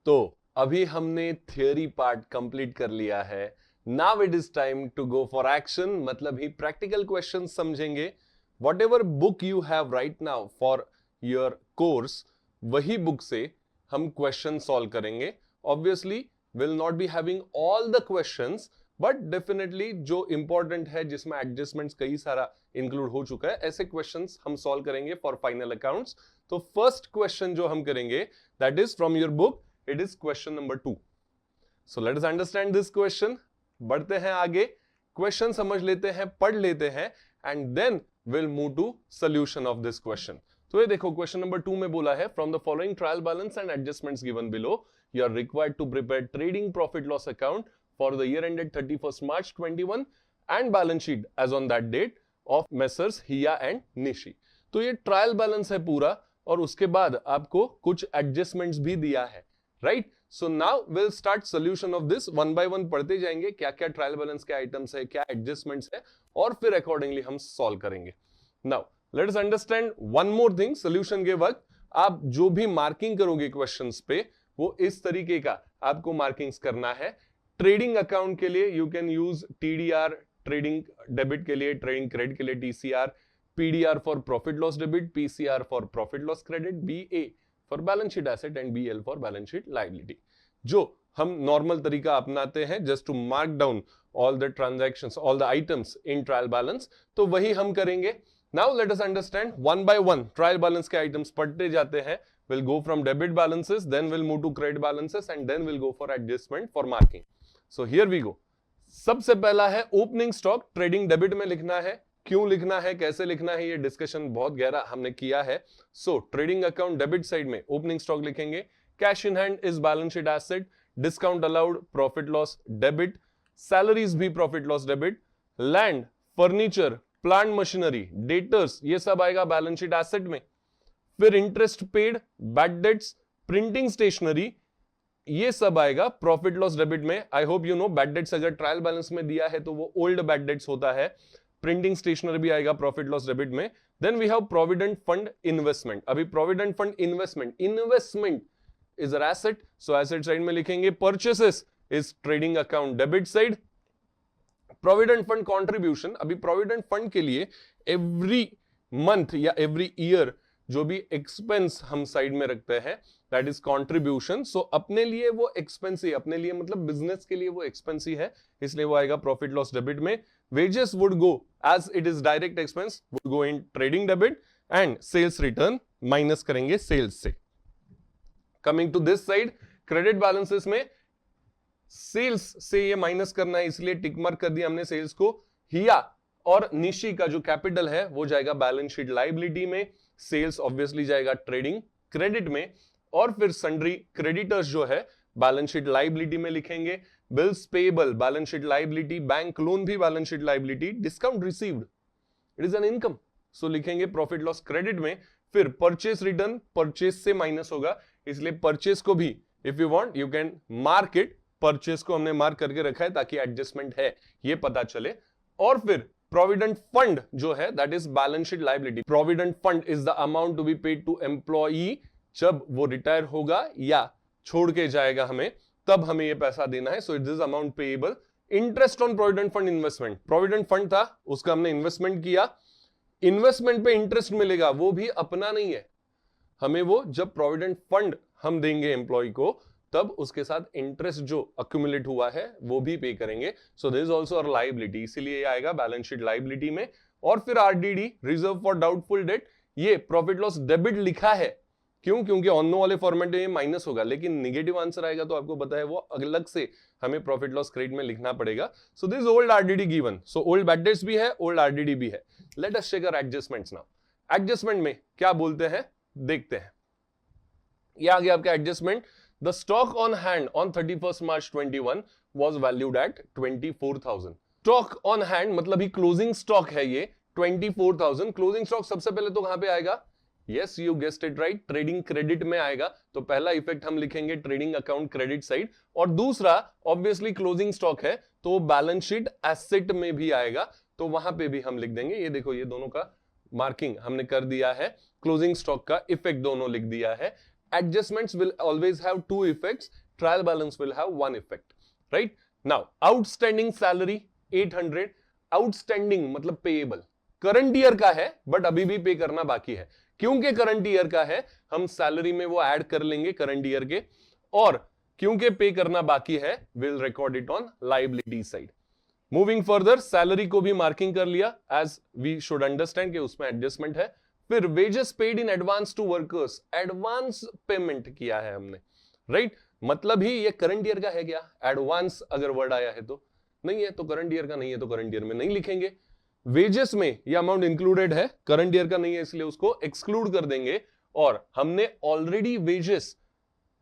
तो अभी हमने थियोरी पार्ट कंप्लीट कर लिया है। Now it is time to go for action, मतलब ही प्रैक्टिकल क्वेश्चन समझेंगे। Whatever book you have right now for your course, वही बुक से हम क्वेश्चन सॉल्व करेंगे। Obviously will not be having all the questions, but definitely जो important है, जिसमें एडजस्टमेंट्स कई सारा इंक्लूड हो चुका है, ऐसे क्वेश्चंस हम सॉल्व करेंगे फॉर फाइनल अकाउंट्स। तो फर्स्ट क्वेश्चन जो हम करेंगे that is from your book, it is question number 2। So let us understand this question. बढ़ते हैं आगे, क्वेश्चन समझ लेते हैं, पढ़ लेते हैं, and then will move to solution of this question. तो ये देखो क्वेश्चन नंबर 2 में बोला है, from the following trial balance and adjustments given below you are required to prepare trading profit loss account for the year ended 31st March 21 and balance sheet as on that date of Messrs Hiya and Nishi। तो ये trial balance है पूरा, और उसके बाद आपको कुछ adjustments भी दिया है, right. So now will start solution of this, one by one पढ़ते जाएंगे क्या क्या ट्रायल बैलेंस के आइटम्स है, क्या एडजस्टमेंट्स है, और फिर अकॉर्डिंगली हम सॉल्व करेंगे। Now let us understand one more thing. Solution के वक्त आप जो भी मार्किंग करोगे क्वेश्चंस पे, वो इस तरीके का आपको मार्किंग्स करना है। ट्रेडिंग अकाउंट के लिए you can use TDR, trading debit के लिए, ट्रेडिंग क्रेडिट के लिए TCR, PDR for profit loss debit, PCR for profit loss credit, BA for balance sheet asset and BL for balance sheet liability, जो हम normal तरीका अपनाते हैं just to mark down all the transactions, all the items in trial balance. तो वही हम करेंगे। Now let us understand one by one trial balance के आइटम्स पढ़ते जाते हैं। We'll go from debit balances, then we'll move to credit balances, and then we'll go for adjustment for marking. So here we go. सबसे पहला है opening stock, trading debit में लिखना है। क्यों लिखना है, कैसे लिखना है, ये डिस्कशन बहुत गहरा हमने किया है। So trading account debit side में ओपनिंग स्टॉक लिखेंगे। Cash in hand is balance sheet asset, discount allowed profit loss debit, salaries भी profit loss debit, land, furniture, plant machinery, debtors, ये सब आएगा बैलेंस शीट एसेट में। फिर interest paid, bad debts, printing stationery, ये सब आएगा प्रॉफिट लॉस डेबिट में। I hope you know bad debts अगर ट्रायल बैलेंस में दिया है तो वो ओल्ड बैड डेट्स होता है। प्रिंटिंग स्टेशनरी भी आएगा प्रॉफिट लॉस डेबिट में। Then we have provident fund investment. अभी provident fund investment, investment is an asset, so asset side में लिखेंगे। Purchases is trading account debit side. Provident fund contribution, अभी provident fund के लिए every month या every year जो भी expense हम साइड में रखते हैं दैट इज कॉन्ट्रीब्यूशन। सो अपने लिए वो एक्सपेंस ही, अपने लिए मतलब बिजनेस के लिए वो एक्सपेंस ही है, इसलिए वो आएगा प्रॉफिट लॉस डेबिट में। Wages would go as it is direct expense, would go in trading debit, and sales return minus करेंगे सेल्स से। Coming to this side, credit balances में सेल्स से ये माइनस करना है, इसलिए टिक मार्क कर दिया हमने सेल्स को। हिया और निशी का जो कैपिटल है वो जाएगा बैलेंस शीट लायबिलिटी में, सेल्स ऑब्वियसली जाएगा ट्रेडिंग क्रेडिट में, और फिर सन्ड्री क्रेडिटर्स जो है बैलेंस शीट लायबिलिटी में लिखेंगे। Bills payable balance sheet liability, bank loan भी balance sheet liability, discount received it is an income, so लिखेंगे प्रॉफिट लॉस क्रेडिट में। फिर परचेस रिटर्न, परचेस से माइनस होगा, इसलिए परचेस को भी if you want you can mark it, purchase को हमने मार्क करके रखा है ताकि एडजस्टमेंट है ये पता चले। और फिर प्रोविडेंट फंड जो है that is balance sheet liability. Provident fund is the amount to be paid to employee, जब वो रिटायर होगा या छोड़ के जाएगा हमें, तब हमें ये पैसा देना है। So it is amount payable. Interest on provident fund investment, provident fund था उसका हमने इन्वेस्टमेंट किया, इन्वेस्टमेंट पे इंटरेस्ट मिलेगा, वो भी अपना नहीं है, हमें वो जब प्रोविडेंट फंड हम देंगे एम्प्लॉय को तब उसके साथ इंटरेस्ट जो अक्यूमुलेट हुआ है वो भी पे करेंगे। So this is also a liability, इसीलिए आएगा बैलेंस शीट लायबिलिटी में। और फिर RDD, reserve for doubtful debt, ये प्रॉफिट लॉस डेबिट लिखा है, क्यों, क्योंकि ऑन नो वाले फॉर्मेट में माइनस होगा, लेकिन नेगेटिव आंसर आएगा तो आपको पता है वो अलग से हमें प्रॉफिट लॉस क्रेडिट में लिखना पड़ेगा। So this old RDD given, so old bad debts भी है, ओल्ड आरडीडी भी है। Let us check our adjustments now. Adjustment में क्या बोलते हैं देखते हैं। ये आ गया आपका adjustment. The stock on hand on 31st March 21 was valued at 24,000. Stock on hand मतलब ही क्लोजिंग स्टॉक है ये 24,000। क्लोजिंग स्टॉक सबसे पहले तो कहां पे आएगा, yes you guessed it right, trading credit में आएगा। तो पहला इफेक्ट हम लिखेंगे ट्रेडिंग अकाउंट क्रेडिट साइड, और दूसरा ऑब्वियसली क्लोजिंग स्टॉक है तो बैलेंस शीट एसेट में भी आएगा, तो वहां पे भी हम लिख देंगे। ये देखो, ये दोनों का मार्किंग हमने कर दिया है, क्लोजिंग स्टॉक का इफेक्ट दोनों लिख दिया है। adjustments will always have two effects, trial balance will have one effect, right? Now outstanding salary 800, outstanding मतलब payable, करंट ईयर का है बट अभी भी पे करना बाकी है। क्योंकि करंट ईयर का है हम सैलरी में वो ऐड कर लेंगे करंट ईयर के, और क्योंकि पे करना बाकी है will record it on liability side. Moving further, salary को भी मार्किंग कर लिया एज वी शुड अंडरस्टैंड कि उसमें एडजस्टमेंट है। फिर wages paid in advance to workers, advance payment किया है हमने, राइट? मतलब ही ये करंट ईयर का है क्या? एडवांस अगर वर्ड आया है तो नहीं है, तो करंट ईयर का नहीं है तो करंट ईयर में नहीं लिखेंगे। वेजेस में ये अमाउंट इंक्लूडेड है, करंट ईयर का नहीं है इसलिए उसको एक्सक्लूड कर देंगे, और हमने ऑलरेडी वेजेस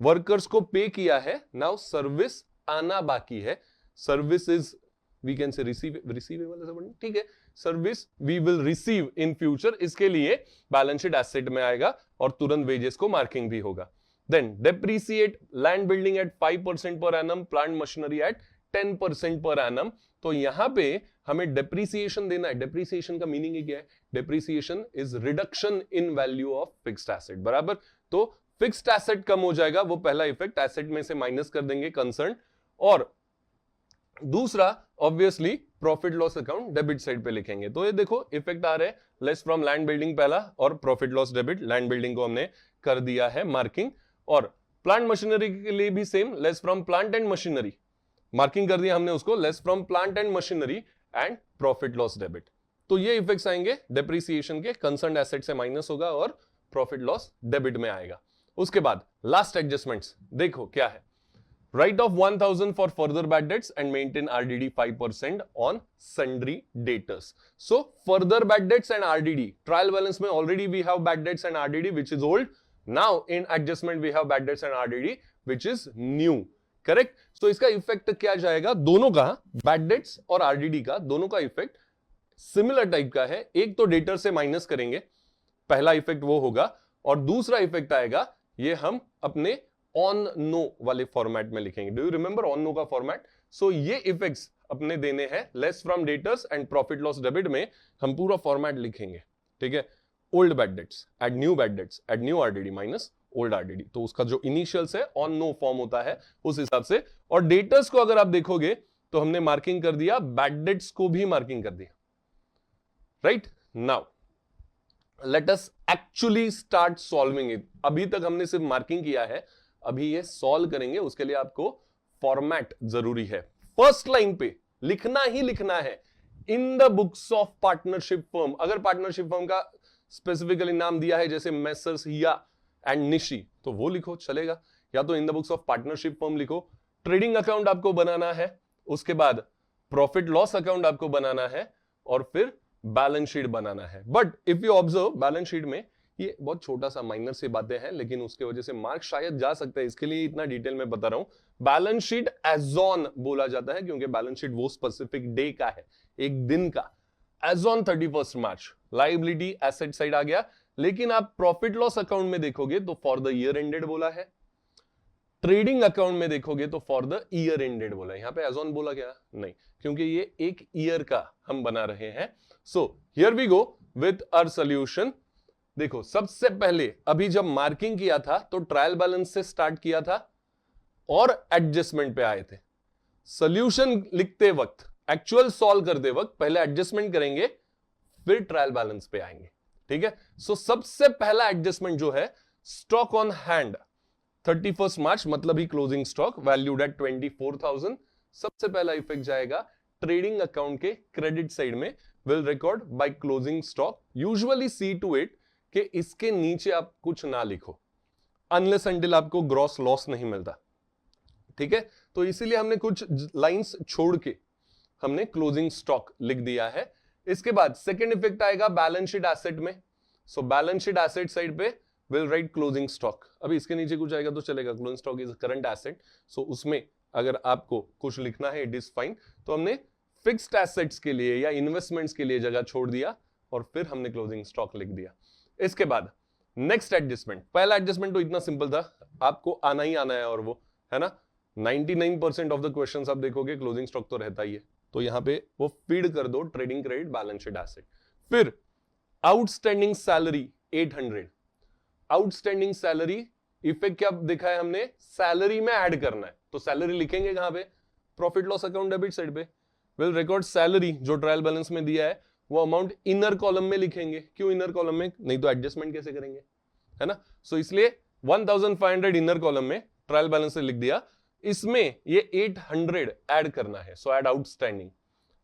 वर्कर्स को पे किया है, नाउ सर्विस आना बाकी है। Service is we can say receivable, ठीक है, service we will receive in future, इसके लिए बैलेंस शीट एसेट में आएगा और तुरंत वेजेस को मार्किंग भी होगा। Then depreciate land building at 5% per annum, plant machinery at 10% per annum. तो यहां पे हमें डेप्रीसिएशन देना है। डेप्रीसिएशन का मीनिंग क्या है? Depreciation is reduction in value of fixed asset, बराबर। तो फिक्स्ड एसेट कम हो जाएगा, वो पहला इफेक्ट, एसेट में से माइनस कर देंगे कंसर्न। और दूसरा obviously profit loss account debit side पे लिखेंगे। तो ये देखो इफेक्ट आ रहे हैं, लेस फ्रॉम लैंड बिल्डिंग पहला, और profit loss debit, land building को हमने कर दिया है मार्किंग। और प्लांट मशीनरी के लिए भी same, less from plant and machinery, marking कर दिया हमने उसको, less from plant and machinery and profit loss debit. तो ये इफेक्ट्स आएंगे डेप्रीसिएशन के, कंसर्न एसेट से माइनस होगा और प्रॉफिट लॉस डेबिट में आएगा। उसके बाद लास्ट एडजस्टमेंट्स देखो क्या है। Write off 1000 for further bad debts and maintain RDD 5% on sundry debtors. So further bad debts and RDD, trial balance में already we have bad debts and RDD which is old. Now in adjustment we have bad debts and RDD which is new. Correct? So इसका effect क्या जाएगा? दोनों का, bad debts और RDD का, दोनों का इफेक्ट सिमिलर टाइप का है। एक तो डेटर से माइनस करेंगे, पहला इफेक्ट वो होगा, और दूसरा इफेक्ट आएगा ये हम अपने ऑन नो वाले फॉर्मेट में लिखेंगे। Do you remember on no का फॉर्मेट? सो ये इफेक्ट्स अपने देने हैं less from debtors and profit loss debit में हम पूरा फॉर्मेट लिखेंगे, ठीक है। Old bad debts add new bad debts add new RDD minus old RDD, तो उसका जो इनिशियल्स है ऑन नो फॉर्म होता है उस हिसाब से। और डेटर्स को अगर आप देखोगे तो हमने मार्किंग कर दिया, बैड डेट्स को भी मार्किंग कर दिया, right. Now let us actually start solving it. अभी तक हमने सिर्फ मार्किंग किया है, अभी ये सॉल्व करेंगे, उसके लिए आपको फॉर्मेट जरूरी है। फर्स्ट लाइन पे लिखना ही लिखना है in the books of partnership firm. अगर पार्टनरशिप फर्म का स्पेसिफिकली नाम दिया है जैसे मेसर्स हिया एंड निशी, तो वो लिखो चलेगा, या तो in the books of partnership firm लिखो। ट्रेडिंग अकाउंट आपको बनाना है, उसके बाद प्रॉफिट लॉस अकाउंट आपको बनाना है, और फिर बैलेंस शीट बनाना है। But if you observe balance sheet में ये बहुत छोटा सा माइनर से बातें हैं, लेकिन उसके वजह से मार्क शायद जा सकता है, इसके लिए इतना डिटेल में बता रहा हूं। बैलेंस शीट एज ऑन बोला जाता है क्योंकि बैलेंस शीट वो स्पेसिफिक डे का है, एक दिन का। As on 31 March liability asset side आ गया, लेकिन आप प्रॉफिट लॉस अकाउंट में देखोगे तो फॉर द ईयर एंडेड बोला है, ट्रेडिंग अकाउंट में देखोगे तो फॉर द ईयर एंडेड बोला है। यहां पे एज ऑन बोला क्या? नहीं, क्योंकि ये एक ईयर का हम बना रहे हैं। So here we go with our solution. देखो सबसे पहले अभी जब मार्किंग किया था तो ट्रायल बैलेंस से स्टार्ट किया था और एडजस्टमेंट पे आए थे। सॉल्यूशन लिखते वक्त, एक्चुअल सॉल्व करते वक्त पहले एडजस्टमेंट करेंगे, फिर ट्रायल बैलेंस पे आएंगे, ठीक है। सो सबसे पहला एडजस्टमेंट जो है, स्टॉक ऑन हैंड 31 मार्च मतलब ही क्लोजिंग स्टॉक वैल्यूड एट 24,000। सबसे पहला इफेक्ट जाएगा ट्रेडिंग अकाउंट के क्रेडिट साइड में, will record by closing stock. Usually see to it कि इसके नीचे आप कुछ ना लिखो अनलेस अंटिल आपको ग्रॉस लॉस नहीं मिलता, ठीक है। तो इसीलिए हमने कुछ लाइंस छोड़ के हमने क्लोजिंग स्टॉक लिख दिया है। इसके बाद सेकंड इफेक्ट आएगा बैलेंस शीट एसेट में। So balance sheet asset side पे विल राइट क्लोजिंग स्टॉक। अभी इसके नीचे कुछ आएगा तो चलेगा, closing stock is current asset, so उसमें अगर आपको कुछ लिखना है इट इज फाइन। तो हमने फिक्स्ड एसेट्स के लिए या इन्वेस्टमेंट्स के लिए जगह छोड़ दिया और फिर हमने क्लोजिंग स्टॉक लिख दिया। इसके बाद नेक्स्ट एडजस्टमेंट, पहला एडजस्टमेंट तो इतना सिंपल था, आपको आना ही आना है, और वो है ना 99% ऑफ द क्वेश्चंस आप देखोगे क्लोजिंग स्टॉक तो रहता ही है। तो यहां पे वो फीड कर दो trading credit balance sheet asset. फिर outstanding salary 800, outstanding salary effect क्या देखा है हमने, सैलरी में ऐड करना है, तो सैलरी लिखेंगे कहां पे, profit loss account debit side पे। विल रिकॉर्ड सैलरी, जो ट्रायल बैलेंस में दिया है वो अमाउंट इनर कॉलम में लिखेंगे। क्यों इनर कॉलम में, नहीं तो एडजस्टमेंट कैसे करेंगे, है ना। सो इसलिए 1500 इनर कॉलम में ट्रायल बैलेंस से लिख दिया, इसमें ये 800 ऐड करना है। सो ऐड आउटस्टैंडिंग,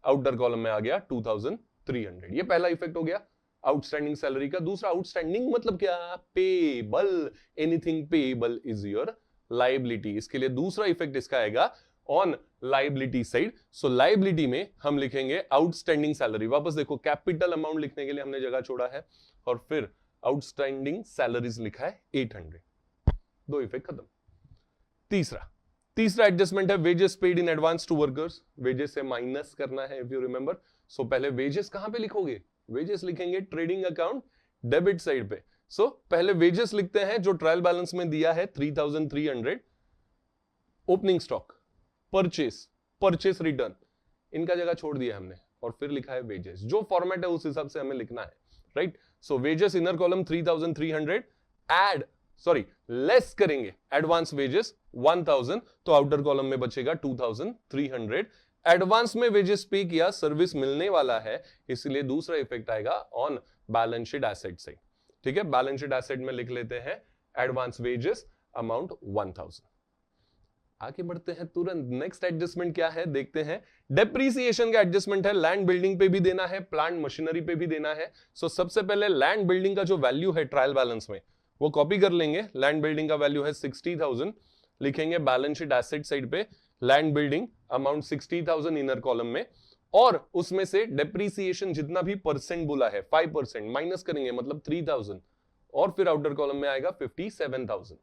आउटर कॉलम में आ गया 2300। ये पहला इफेक्ट हो गया आउटस्टैंडिंग सैलरी का। दूसरा आउटस्टैंडिंग मतलब क्या, payable, anything payable is your liability. इसके लिए दूसरा इफेक्ट इसका आएगा on liability side. So liability में हम लिखेंगे आउटस्टैंडिंग सैलरी। वापस देखो, कैपिटल अमाउंट लिखने के लिए हमने जगह छोड़ा है और फिर आउटस्टैंडिंग सैलरीज लिखा है 800। दो इफेक्ट खत्म। तीसरा एडजस्टमेंट है wages paid in advance to workers. Wages से माइनस करना है, इफ यू रिमेंबर। सो पहले वेजेस कहां पे लिखोगे, वेजेस लिखेंगे ट्रेडिंग अकाउंट डेबिट साइड पे। सो पहले वेजेस लिखते हैं जो ट्रायल बैलेंस में दिया है 3300। ओपनिंग स्टॉक, परचेस रिटर्न, इनका जगह छोड़ दिया हमने और फिर लिखा है वेजेस। जो फॉर्मेट है उस हिसाब से हमें लिखना है, राइट। सो वेजेस इनर कॉलम 3300 लेस करेंगे एडवांस वेजेस 1000, तो आउटर कॉलम में बचेगा 2300। एडवांस में वेजेस पे किया, सर्विस मिलने वाला है, इसलिए दूसरा इफेक्ट आएगा on balance sheet asset side. ठीक है, बैलेंस शीट एसेट में लिख लेते हैं एडवांस वेजेस अमाउंट 1000। आगे बढ़ते हैं तुरंत, नेक्स्ट एडजस्टमेंट क्या है देखते हैं। डेप्रीसिएशन का एडजस्टमेंट है, लैंड बिल्डिंग पे भी देना है, प्लांट मशीनरी पे भी देना है। सो सबसे पहले लैंड बिल्डिंग का जो वैल्यू है ट्रायल बैलेंस में वो कॉपी कर लेंगे। लैंड बिल्डिंग का वैल्यू है 60,000, लिखेंगे बैलेंस शीट एसेट साइड पे land building amount 60,000 inner column में, और उसमें से डेप्रीसिएशन जितना भी परसेंट बोला है 5% माइनस करेंगे, मतलब 3000, और फिर आउटर कॉलम में आएगा 57,000।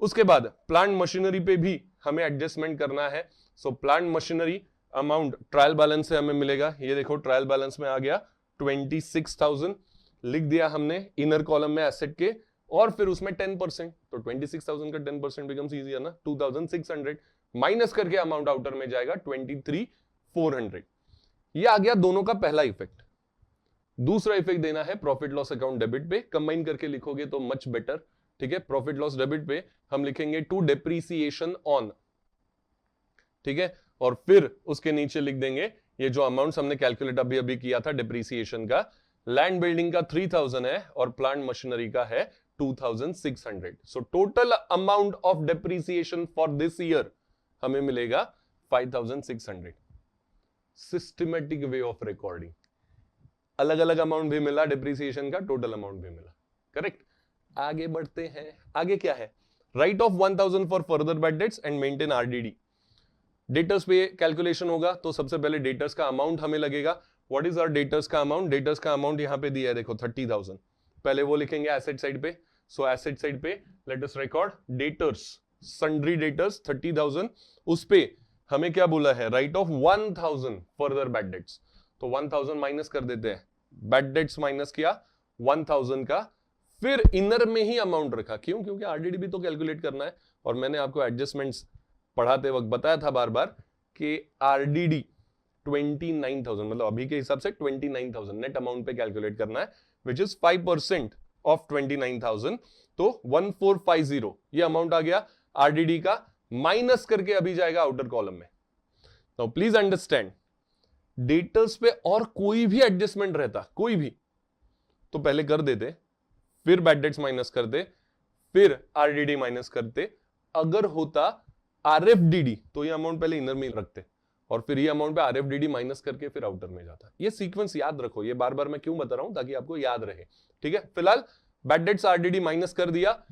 उसके बाद प्लांट मशीनरी पे भी हमें एडजस्टमेंट करना है। So plant machinery amount trial balance से हमें मिलेगा, ये देखो ट्रायल बैलेंस में आ गया 26,000, लिख दिया हमने इनर कॉलम में एसेट के, और फिर उसमें 10%, तो 26,000 का 10% बिकम्स इजी है ना, 2600 माइनस करके अमाउंट आउटर में जाएगा 23,400। ये आ गया दोनों का पहला इफेक्ट। दूसरा इफेक्ट देना है प्रॉफिट लॉस अकाउंट डेबिट पे, कंबाइन करके लिखोगे तो मच बेटर। ठीक है, प्रॉफिट लॉस डेबिट पे हम लिखेंगे टू डेप्रीसिएशन ऑन, ठीक है, और फिर उसके नीचे लिख देंगे ये जो अमाउंट्स हमने कैलकुलेट अभी अभी किया था डेप्रीसिएशन का। लैंड बिल्डिंग का 3000 है और प्लांट मशीनरी का है 2600। So total amount of depreciation for this year हमें मिलेगा 5600। सिस्टमेटिक वे ऑफ रिकॉर्डिंग, अलग अलग अमाउंट भी मिला डेप्रीसिएशन का, टोटल अमाउंट भी मिला, करेक्ट। आगे बढ़ते हैं, आगे क्या है, right of 1000 for further bad debts and maintain RDD. Debtors पे कैलकुलेशन होगा, तो सबसे पहले डेटर्स का अमाउंट हमें लगेगा। व्हाट इज आवर डेटर्स का अमाउंट, डेटर्स का अमाउंट यहां पे दिया है देखो 30,000, पहले वो लिखेंगे एसेट साइड पे। सो एसेट साइड पे let us record debtors, sundry debtors 30,000, उस पे हमें क्या बोला है, right of 1000 further bad debts, तो 1000 माइनस कर देते हैं, बैड डेट्स माइनस किया 1000 का, फिर इनर में ही अमाउंट रखा। क्यों, क्योंकि आरडीडी भी तो कैलकुलेट करना है, और मैंने आपको एडजस्टमेंट्स पढ़ाते वक्त बताया था बार बार कि आरडीडी 29,000, मतलब अभी के हिसाब से 29,000 नेट अमाउंट पे कैलकुलेट करना है, विच इज 5% ऑफ 29,000, तो 1450 ये अमाउंट आ गया आरडीडी का, माइनस करके अभी जाएगा आउटर कॉलम में। नाउ प्लीज अंडरस्टैंड, डेटर्स पे और कोई भी एडजस्टमेंट रहता, कोई भी, तो पहले कर देते, फिर बैड डेट्स माइनस करते, फिर आरडीडी माइनस करते। अगर होता आरएफडीडी तो ये अमाउंट पहले इनर में रखते, और फिर ये अमाउंट पे आरएफडीडी माइनस करके फिर आउटर में जाता। ये सीक्वेंस याद रखो, ये बार बार मैं क्यों बता रहा हूं, ताकि आपको याद रहे। ठीक है, फिलहाल बैड डेट्स आरडीडी माइनस कर दिया,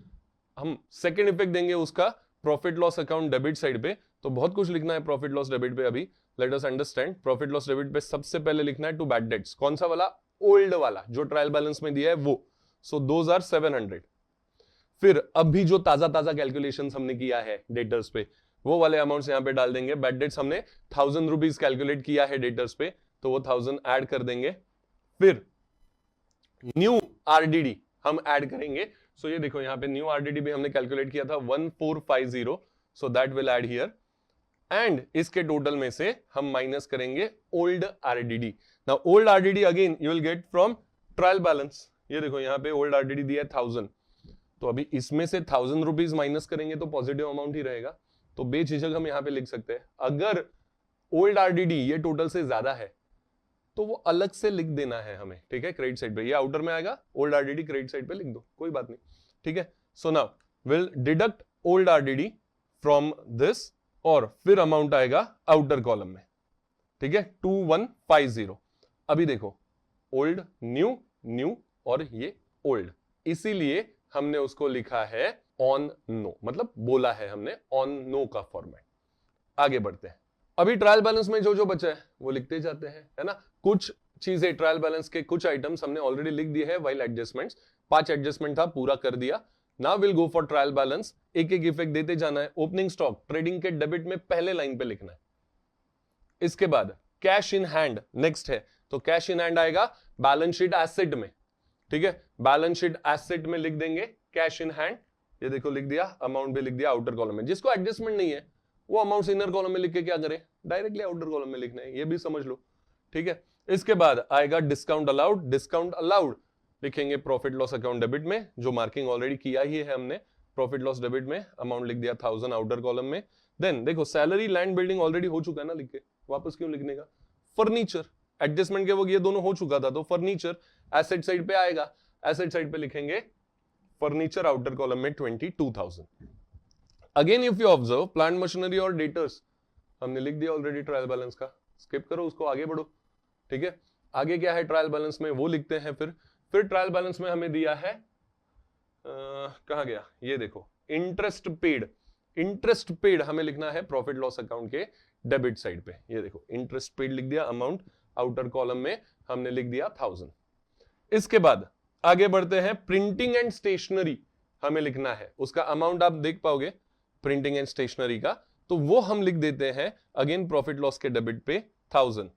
हम सेकंड इफेक्ट देंगे उसका profit loss account debit side पे। तो बहुत कुछ लिखना है प्रॉफिट लॉस डेबिट पे अभी, late us understand. Profit loss debit पे सबसे पहले लिखना है टू बैड डेट्स, कौन सा वाला, ओल्ड वाला जो ट्रायल बैलेंस में दिया है वो, सो 2700। फिर अभी जो ताजा ताजा कैलकुलेशंस हमने किया है डेटर्स पे, वो वाले अमाउंट्स यहां पे डाल देंगे। बैड डेट्स हमने 1000 रुपीज कैलकुलेट किया है डेटर्स पे, तो वो 1000 ऐड कर देंगे। फिर न्यू आरडीडी हम ऐड करेंगे। सो ये देखो यहां पे न्यू आरडीडी भी हमने कैलकुलेट किया था 1450, so that will add here, and इसके टोटल में से हम माइनस करेंगे old RDD. Now old RDD again you will get from trial balance. ये देखो यहां पे ओल्ड आरडीडी दिया है 1000, तो अभी इसमें से 1000 रुपीज माइनस करेंगे तो पॉजिटिव अमाउंट ही रहेगा, तो बेझिझक हम यहां पे लिख सकते हैं। अगर ओल्ड आरडीडी ये टोटल से ज्यादा है तो वो अलग से लिख देना है हमें, ठीक है, क्रेडिट साइड पे, ये आउटर में आएगा, ओल्ड आरडीडी क्रेडिट साइड पे लिख दो, कोई बात नहीं, ठीक है। So now will deduct old RDD from this, और फिर अमाउंट आएगा आउटर कॉलम में, ठीक है, 2150। अभी देखो ओल्ड न्यू, न्यू और ये ओल्ड, इसीलिए हमने उसको लिखा है ऑन नो, मतलब बोला है हमने ऑन नो का फॉर्मेट। आगे बढ़ते हैं, अभी ट्रायल बैलेंस में जो जो बचा है वो लिखते जाते हैं, है ना। कुछ चीजें ट्रायल बैलेंस के कुछ आइटम्स हमने ऑलरेडी लिख दिए है वाइल एडजस्टमेंट्स, 5 एडजस्टमेंट था, पूरा कर दिया। Now will go for trial balance, एक एक इफेक्ट देते जाना है। ओपनिंग स्टॉक ट्रेडिंग के डेबिट में पहले लाइन पे लिखना है। इसके बाद कैश इन हैंड नेक्स्ट है, तो कैश इन हैंड आएगा बैलेंस शीट एसेट में, ठीक है, बैलेंस शीट एसेट में लिख देंगे कैश इन हैंड, ये देखो लिख दिया, अमाउंट भी लिख दिया आउटर कॉलम में। जिसको एडजस्टमेंट नहीं है वो अमाउंट इनर कॉलम में लिख के क्या करे, डायरेक्टली आउटर कॉलम में लिखना है, ये भी समझ लो, ठीक है। इसके बाद आएगा डिस्काउंट अलाउड, डिस्काउंट अलाउड लिखेंगे प्रॉफिट लॉस अकाउंट डेबिट में, जो मार्किंग ऑलरेडी किया ही है हमने, प्रॉफिट लॉस डेबिट में अमाउंट लिख दिया 1000 आउटर कॉलम में। देन देखो सैलरी लैंड बिल्डिंग ऑलरेडी हो चुका है ना लिख के, वापस क्यों लिखने का। फर्नीचर एडजस्टमेंट के वो ये दोनों हो चुका था, तो फर्नीचर एसेट साइड पे आएगा, एसेट साइड पे लिखेंगे फर्नीचर आउटर कॉलम में 22,000। Again if you observe plant machinery और डेटर्स हमने लिख दिया ऑलरेडी ट्रायल बैलेंस का, स्किप करो उसको, आगे बढ़ो, ठीक है। आगे क्या है ट्रायल बैलेंस में वो लिखते हैं। फिर ट्रायल बैलेंस में हमें दिया है कहां गया, ये देखो इंटरेस्ट पेड, इंटरेस्ट पेड हमें लिखना है प्रॉफिट लॉस अकाउंट के डेबिट साइड पे, ये देखो इंटरेस्ट पेड लिख दिया, अमाउंट आउटर कॉलम में हमने लिख दिया 1000। इसके बाद आगे बढ़ते हैं, प्रिंटिंग एंड स्टेशनरी हमें लिखना है, उसका अमाउंट आप देख पाओगे प्रिंटिंग एंड स्टेशनरी का, तो वो हम लिख देते हैं अगेन प्रॉफिट लॉस के डेबिट पे 1000।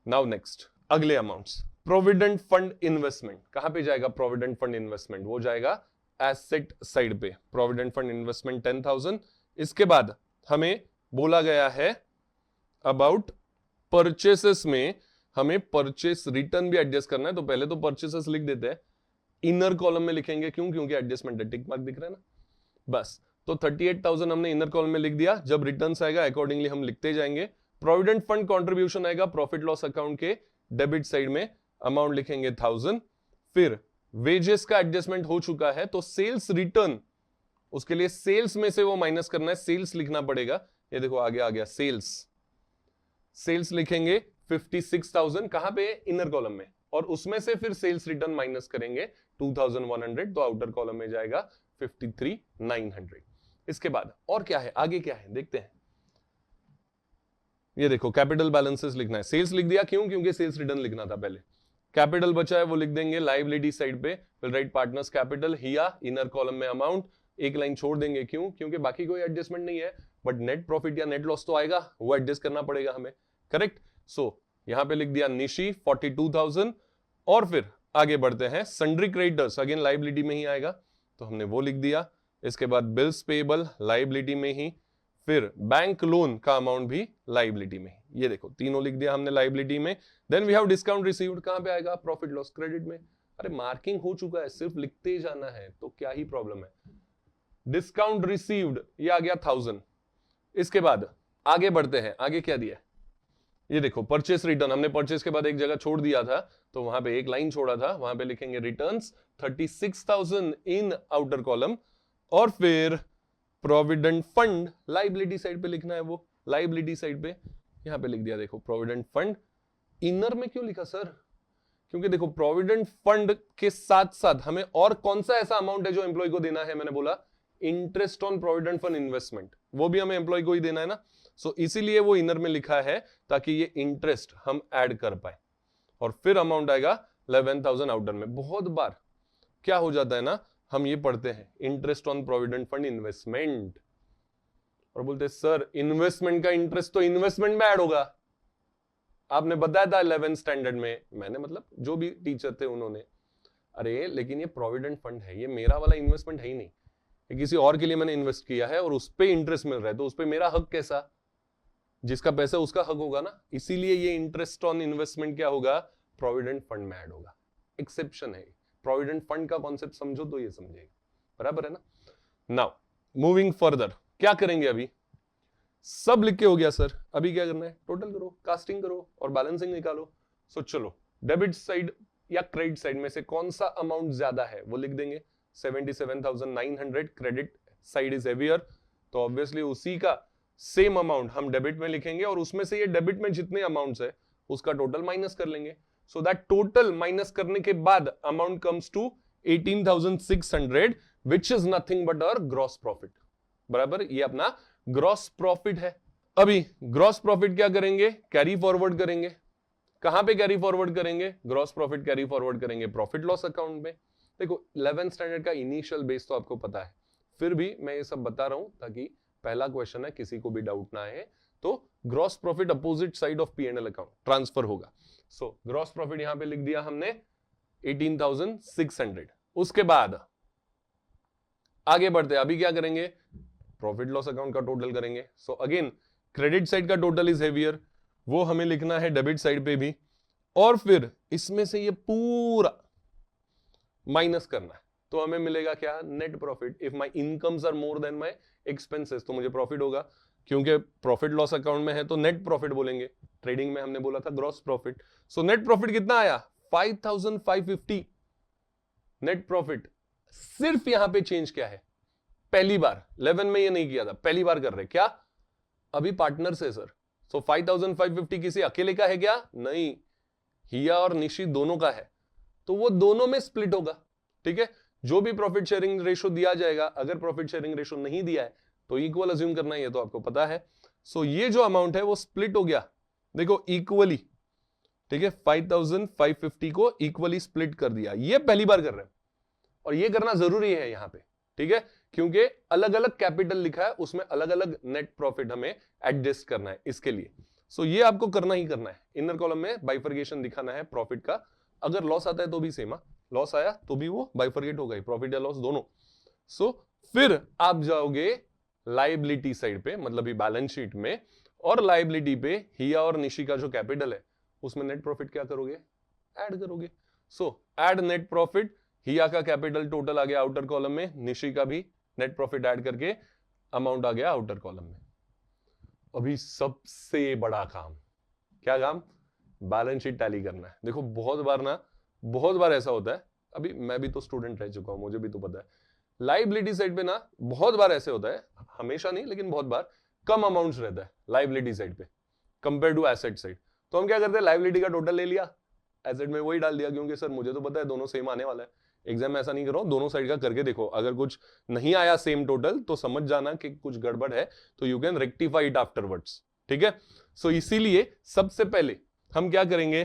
नाउ नेक्स्ट अगले अमाउंट्स, प्रोविडेंट फंड इन्वेस्टमेंट कहां पे जाएगा, प्रोविडेंट फंड इन्वेस्टमेंट वो जाएगा एसेट साइड पे, प्रोविडेंट फंड इन्वेस्टमेंट 10,000। इसके बाद हमें बोला गया है अबाउट परचेसेस में हमें परचेस रिटर्न भी एडजस्ट करना है, तो पहले तो परचेसेस लिख देते हैं, इनर कॉलम में लिखेंगे, क्यों, क्योंकि एडजस्टमेंट है, टिक मार्क दिख रहा है ना, बस। तो 38,000 हमने इनर कॉलम में लिख दिया, जब रिटर्न्स आएगा अकॉर्डिंगली हम लिखते जाएंगे। प्रोविडेंट फंड कंट्रीब्यूशन आएगा प्रॉफिट लॉस अकाउंट के डेबिट साइड में, अमाउंट लिखेंगे 1000। फिर वेजेस का एडजस्टमेंट हो चुका है, तो सेल्स रिटर्न, उसके लिए सेल्स में से वो माइनस करना है, सेल्स लिखना पड़ेगा, ये देखो आगे आ गया सेल्स, सेल्स लिखेंगे 56,000 कहां पे, इनर कॉलम में, और उसमें से फिर सेल्स रिटर्न माइनस करेंगे 2100, तो आउटर कॉलम में जाएगा 53,900। इसके बाद और क्या है, आगे क्या है देखते हैं। ये देखो कैपिटल बैलेंसेस लिखना है, सेल्स लिख दिया, क्यों, क्योंकि सेल्स रिटर्न लिखना था पहले। कैपिटल बचा है वो लिख देंगे लायबिलिटी साइड पे, will write partners capital here, inner column में अमाउंट, एक लाइन छोड़ देंगे, क्यों, क्योंकि बाकी कोई एडजस्टमेंट नहीं है, बट नेट प्रॉफिट या नेट लॉस तो आएगा, वो एडजस्ट करना पड़ेगा हमें, करेक्ट। सो यहां पे लिख दिया निशी 42,000। और फिर आगे बढ़ते हैं, सन्ड्री क्रेडिटर्स अगेन लायबिलिटी में ही आएगा, तो हमने वो लिख दिया। इसके बाद बिल्स पेएबल लायबिलिटी में ही, फिर बैंक लोन का अमाउंट भी लायबिलिटी में, ये देखो तीनों लिख दिया हमने लायबिलिटी में। Then we have discount received, कहां पे आएगा, प्रॉफिट लॉस क्रेडिट में। अरे मार्किंग हो चुका है, सिर्फ लिखते ही जाना है, तो क्या ही प्रॉब्लम है। डिस्काउंट रिसीव्ड ये आ गया 1000। इसके बाद आगे बढ़ते हैं, आगे क्या दिया, ये देखो परचेस रिटर्न, हमने परचेस के बाद एक जगह छोड़ दिया था, तो वहां पे एक लाइन छोड़ा था, वहां पे लिखेंगे रिटर्न्स 36,000 इन आउटर कॉलम। और फिर प्रोविडेंट फंड लायबिलिटी साइड पे लिखना है, वो लायबिलिटी साइड पे यहां पे लिख दिया, देखो प्रोविडेंट फंड। इनर में क्यों लिखा सर, क्योंकि देखो प्रोविडेंट फंड के साथ साथ हमें और कौन सा ऐसा अमाउंट है जो एम्प्लॉय को देना है, मैंने बोला interest on provident fund investment, वो भी हमें एम्प्लॉय को ही देना है ना, सो इसीलिए वो इनर में लिखा है, ताकि ये इंटरेस्ट हम ऐड कर पाए। और फिर अमाउंट आएगा 11,000 आउटर में। बहुत बार क्या हो जाता है ना, हम ये पढ़ते हैं interest on provident fund investment, और बोलते हैं सर इन्वेस्टमेंट का इंटरेस्ट तो इन्वेस्टमेंट में ऐड होगा, आपने बताया था 11th स्टैंडर्ड में, मैंने मतलब जो भी टीचर थे उन्होंने, अरे लेकिन ये प्रोविडेंट फंड है, ये मेरा वाला इन्वेस्टमेंट है ही नहीं, ये किसी और के लिए मैंने इन्वेस्ट किया है और उस पर इंटरेस्ट मिल रहा है, तो उस पर मेरा हक कैसा, जिसका पैसा उसका हक होगा ना, इसीलिए ये इंटरेस्ट ऑन इन्वेस्टमेंट क्या होगा, प्रोविडेंट फंड में ऐड होगा। एक्सेप्शन है, प्रोविडेंट फंड का कॉन्सेप्ट समझो तो ये समझेगा, बराबर है ना। नाउ मूविंग फर्दर, क्या करेंगे अभी, सब लिख के हो गया सर, अभी क्या करना है, टोटल करो, कास्टिंग करो और बैलेंसिंग निकालो। सो चलो डेबिट साइड या क्रेडिट साइड में से कौन सा अमाउंट ज्यादा है वो लिख देंगे, 77,900, क्रेडिट साइड इज हेवियर, तो ऑब्वियसली उसी का सेम अमाउंट हम डेबिट में लिखेंगे और उसमें से ये डेबिट में जितने अमाउंट्स है उसका टोटल माइनस कर लेंगे। सो दैट टोटल माइनस करने के बाद amount comes to 18,600 which is nothing but our gross profit. बराबर, ये अपना ग्रॉस प्रॉफिट है। अभी ग्रॉस प्रॉफिट क्या करेंगे, कैरी फॉरवर्ड करेंगे। कहां पे कैरी फॉरवर्ड करेंगे, ग्रॉस प्रॉफिट कैरी फॉरवर्ड करेंगे प्रॉफिट लॉस अकाउंट में। देखो 11th स्टैंडर्ड का इनिशियल बेस तो आपको पता है, फिर भी मैं ये सब बता रहा हूं ताकि पहला क्वेश्चन है, किसी को भी डाउट ना आए। तो gross profit opposite side of P&L account transfer होगा। सो ग्रॉस प्रॉफिट यहां पे लिख दिया हमने 18,600। उसके बाद आगे बढ़ते, अभी क्या करेंगे, प्रॉफिट लॉस अकाउंट का टोटल करेंगे। सो अगेन क्रेडिट साइड का टोटल इज हेवियर, वो हमें लिखना है डेबिट साइड पे भी, और फिर इसमें से ये पूरा माइनस करना है। तो हमें मिलेगा क्या, net profit. If my incomes are more than my expenses तो मुझे प्रॉफिट होगा, क्योंकि प्रॉफिट लॉस अकाउंट में है तो नेट प्रॉफिट बोलेंगे। ट्रेडिंग में हमने बोला था gross profit. So net profit कितना आया, 5,550 नेट प्रॉफिट। सिर्फ यहां पे चेंज क्या है, पहली बार 11 में ये नहीं किया था, पहली बार कर रहे क्या, अभी पार्टनर से सर। सो 5,550 किसी अकेले का है क्या, नहीं, हिया और निशी दोनों का है, तो वो दोनों में स्प्लिट होगा। ठीक है, जो भी प्रॉफिट शेयरिंग रेशो दिया जाएगा, अगर प्रॉफिट शेयरिंग रेशो नहीं दिया है तो इक्वल अज्यूम करना है, ये तो आपको पता है। सो ये जो अमाउंट है वो स्प्लिट हो गया, देखो इक्वली। ठीक है, 5,550 को इक्वली स्प्लिट कर दिया, ये पहली बार कर रहे हैं और ये करना जरूरी है यहां पे। ठीक है, क्योंकि अलग अलग कैपिटल लिखा है, उसमें अलग अलग नेट प्रॉफिट हमें एडजस्ट करना है इसके लिए। सो ये आपको करना ही करना है, इनर कॉलम में बाइफर्केशन दिखाना है प्रॉफिट का। अगर लॉस आता है तो भी सेम, लॉस आया तो भी वो बाइफर्केट होगा, प्रॉफिट या लॉस दोनों। सो फिर आप जाओगे लायबिलिटी साइड पे, मतलब ही बैलेंस शीट में, और लायबिलिटी पे हिया और निशी का जो कैपिटल है उसमें नेट प्रॉफिट क्या करोगे, ऐड करोगे। सो ऐड नेट प्रॉफिट, हिया का कैपिटल टोटल आ गया आउटर कॉलम में, निशी का भी नेट प्रॉफिट ऐड करके अमाउंट आ गया आउटर कॉलम में। अभी सबसे बड़ा काम, क्या काम, बैलेंस शीट टैली करना है। देखो बहुत बार ऐसा होता है, अभी मैं भी तो स्टूडेंट रह चुका हूं, मुझे भी तो पता है, लायबिलिटी साइड पे ना बहुत बार ऐसे होता है, हमेशा नहीं लेकिन बहुत बार कम अमाउंट्स रहता है लायबिलिटी साइड पे कंपेयर टू एसेट साइड। तो हम क्या करते हैं, लायबिलिटी का टोटल ले लिया, एसेट में वही डाल दिया, क्योंकि सर मुझे तो पता है दोनों सेम आने वाला है। एग्जाम में ऐसा नहीं करो, दोनों साइड का करके देखो, अगर कुछ नहीं आया सेम टोटल तो समझ जाना कि कुछ गड़बड़ है, तो you can rectify it afterwards. ठीक है, सो इसीलिए सबसे पहले हम क्या करेंगे,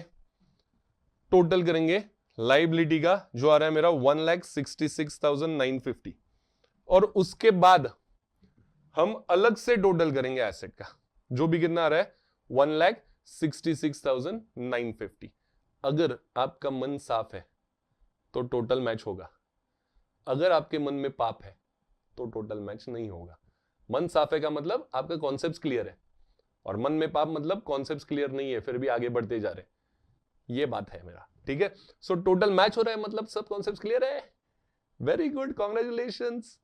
टोटल करेंगे लायबिलिटी का, जो आ रहा है मेरा 1,66,950, और उसके बाद हम अलग से टोटल करेंगे एसेट का, जो भी कितना आ रहा है 1,66,950। अगर आपका मन साफ है तो टोटल मैच होगा, अगर आपके मन में पाप है तो टोटल मैच नहीं होगा। मन साफ है का मतलब आपका कॉन्सेप्ट क्लियर है, और मन में पाप मतलब कॉन्सेप्ट क्लियर नहीं है फिर भी आगे बढ़ते जा रहे, ये बात है मेरा। ठीक है, सो टोटल मैच हो रहा है मतलब सब कॉन्सेप्ट क्लियर है। वेरी गुड, कॉन्ग्रेचुलेशंस,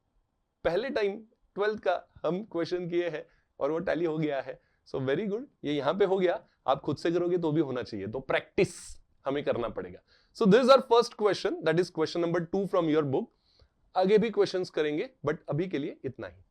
पहले टाइम 12th का हम क्वेश्चन किए हैं और वो टैली हो गया है। सो वेरी गुड, ये यहां पे हो गया, आप खुद से करोगे तो भी होना चाहिए, तो प्रैक्टिस हमें करना पड़ेगा। So this are first question, that is question number 2 from your book. आगे भी क्वेश्चंस करेंगे बट अभी के लिए इतना ही।